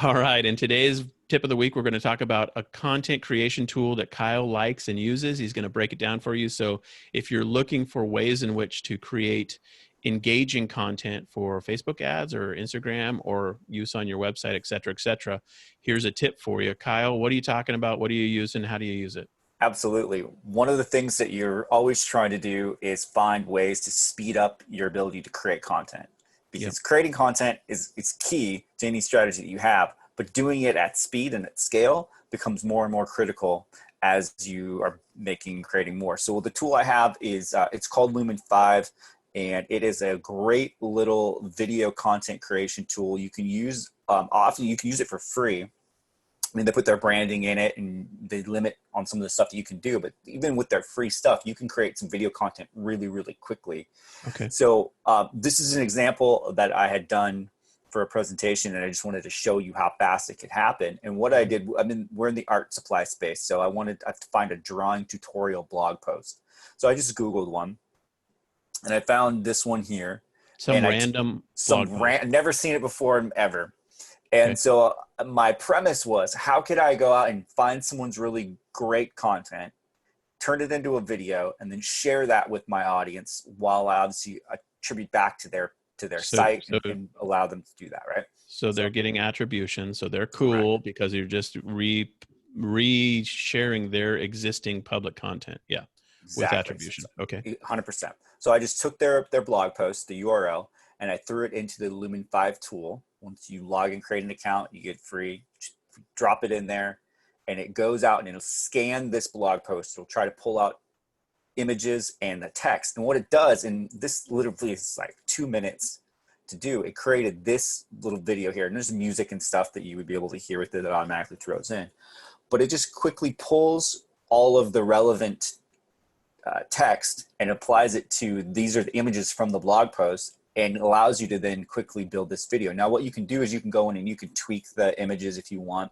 All right. In today's tip of the week, we're going to talk about a content creation tool that Kyle likes and uses. He's going to break it down for you. So if you're looking for ways in which to create engaging content for Facebook ads or Instagram or use on your website, et cetera, here's a tip for you. Kyle, what are you talking about? What are you using? How do you use it? Absolutely. One of the things that you're always trying to do is find ways to speed up your ability to create content, Yep. because creating content is key to any strategy that you have, but doing it at speed and at scale becomes more and more critical as you are creating more. So the tool I have is it's called Lumen 5, and it is a great little video content creation tool. You can use often you can use it for free. I mean, they put their branding in it and they limit on some of the stuff that you can do, but even with their free stuff, you can create some video content really, really quickly. Okay. So this is an example that I had done for a presentation, and I just wanted to show you how fast it could happen. And what I did, I mean, we're in the art supply space, so I have to find a drawing tutorial blog post. So I just Googled one, and I found this one here. Some And random blog post. never seen it before ever. Okay. And so my premise was, how could I go out and find someone's really great content, turn it into a video, and then share that with my audience while I obviously attribute back to their So, site so, and allow them to do that, right? so So they're getting attribution. So they're correct. cool because you're just re-sharing their existing public content. Yeah. With Exactly. attribution. Okay. 100%. So I just took their blog post, the URL, and I threw it into the Lumen 5 tool. Once you log and create an account, you get free. Drop it in there, and it goes out and it'll scan this blog post. It'll try to pull out images and the text. And what it does, and this literally is like 2 minutes to do, it created this little video here. And there's music and stuff that you would be able to hear with it that automatically throws in. But it just quickly pulls all of the relevant text and applies it to, these are the images from the blog post, and allows you to then quickly build this video. Now what you can do is you can go in and you can tweak the images if you want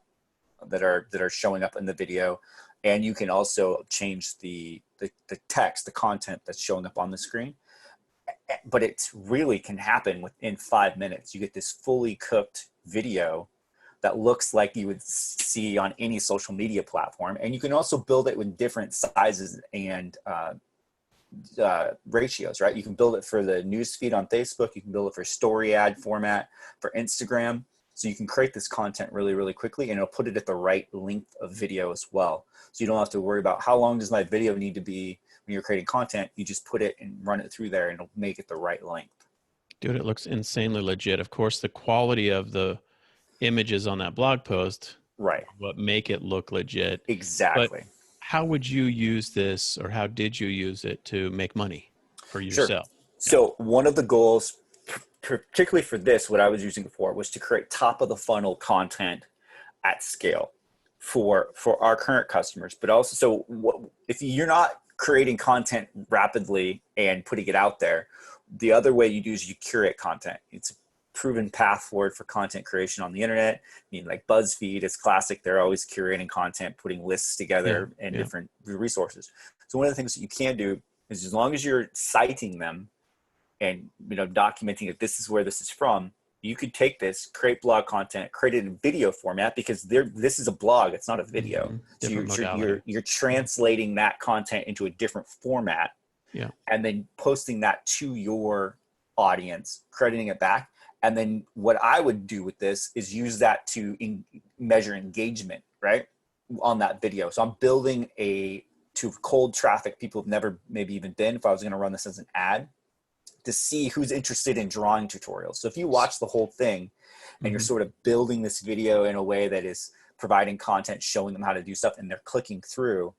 that are showing up in the video, and you can also change the text, the content that's showing up on the screen. But it really can happen within 5 minutes. You get this fully cooked video that looks like you would see on any social media platform. And you can also build it with different sizes and ratios, right? You can build it for the news feed on Facebook. You can build it for story ad format for Instagram. So you can create this content really, really quickly, and it'll put it at the right length of video as well. So you don't have to worry about how long does my video need to be when you're creating content. You just put it and run it through there, and it'll make it the right length. Dude, it looks insanely legit. Of course, the quality of the images on that blog post Right. are what make it look legit. But Exactly. how would you use this, or how did you use it to make money for Sure. yourself? Yeah. So one of the goals, particularly for this, what I was using it for, was to create top of the funnel content at scale for our current customers. But also, so if you're not creating content rapidly and putting it out there, the other way you do is you curate content. It's a proven path forward for content creation on the internet. I mean, like BuzzFeed is classic. They're always curating content, putting lists Yeah. together and Yeah. different resources. So one of the things that you can do is, as long as you're citing them and documenting that this is where this is from, you could take this, create blog content, create it in video format, because this is a blog, it's not a video. So Different modality. you're translating that content into a different format, Yeah. and then posting that to your audience, crediting it back. And then what I would do with this is use that to measure engagement, right, on that video. So I'm building to cold traffic, people have never maybe even been, if I was going to run this as an ad, to see who's interested in drawing tutorials. So if you watch the whole thing and you're Mhm. sort of building this video in a way that is providing content, showing them how to do stuff, and they're clicking through,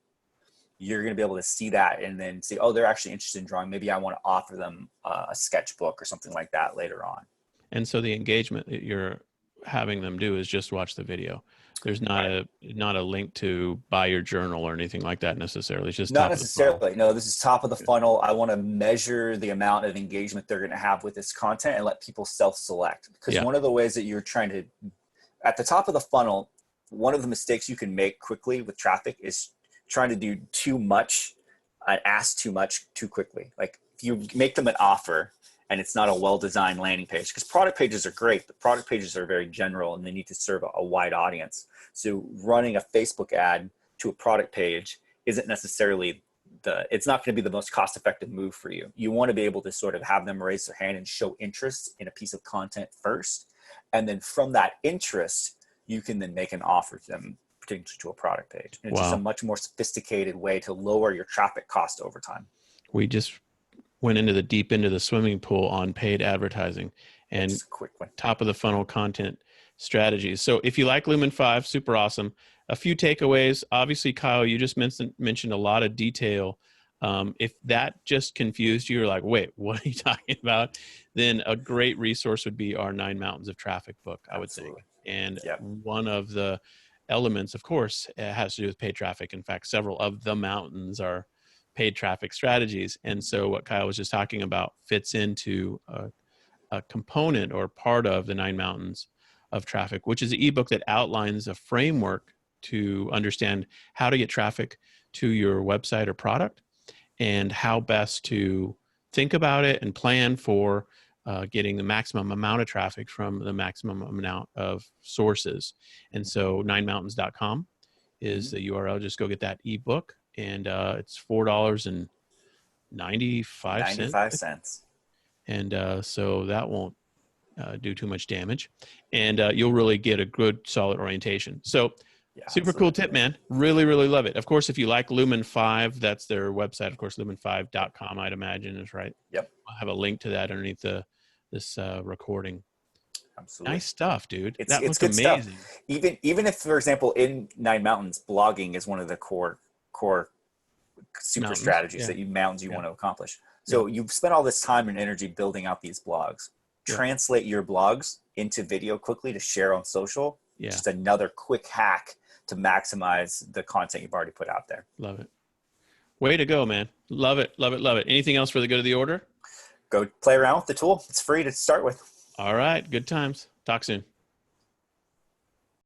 you're going to be able to see that and then see, oh, they're actually interested in drawing. Maybe I want to offer them a sketchbook or something like that later on. And so the engagement that you're having them do is just watch the video. There's Right. not a link to buy your journal or anything like that necessarily. It's just Not top of the funnel. necessarily. No, this is top of the funnel. I want to measure the amount of engagement they're going to have with this content and let people self-select. Because Yeah. one of the ways that you're trying to, at the top of the funnel, one of the mistakes you can make quickly with traffic is trying to do too much, ask too much too quickly. Like if you make them an offer and it's not a well-designed landing page, because product pages are great, but product pages are very general and they need to serve a wide audience. So running a Facebook ad to a product page isn't necessarily it's not going to be the most cost-effective move for you. You want to be able to sort of have them raise their hand and show interest in a piece of content first. And then from that interest, you can then make an offer to them, potentially to a product page. And it's just a much more sophisticated way to lower your traffic cost over time. We just went into the deep end of the swimming pool on paid advertising and quick one. Top of the funnel content strategies. So if you like Lumen 5, super awesome. A few takeaways. Obviously, Kyle, you just mentioned a lot of detail. If that just confused you, you're like, wait, what are you talking about? Then a great resource would be our 9 Mountains of Traffic book, I would think. And one of the elements, of course, has to do with paid traffic. In fact, several of the mountains are paid traffic strategies. And so what Kyle was just talking about fits into a component or part of the 9 Mountains of Traffic, which is an ebook that outlines a framework to understand how to get traffic to your website or product and how best to think about it and plan for getting the maximum amount of traffic from the maximum amount of sources. And so 9mountains.com is the URL. Just go get that ebook, and it's $4.95. 95 cents. And so that won't do too much damage, and you'll really get a good solid orientation. So super cool tip, man. Really, really love it. Of course, if you like Lumen 5, that's their website. Of course, lumen5.com, I'd imagine, is right. Yep. I'll have a link to that underneath this recording. Absolutely. Nice stuff, dude. It's looks good amazing. Stuff. Even if, for example, in 9 Mountains, blogging is one of the core super strategies that you want to accomplish. So you've spent all this time and energy building out these blogs. Translate your blogs into video quickly to share on social. Just another quick hack to maximize the content you've already put out there. Love it. Way to go, man. Love it, love it, love it. Anything else for the good of the order? Go play around with the tool. It's free to start with. All right. Good times. Talk soon.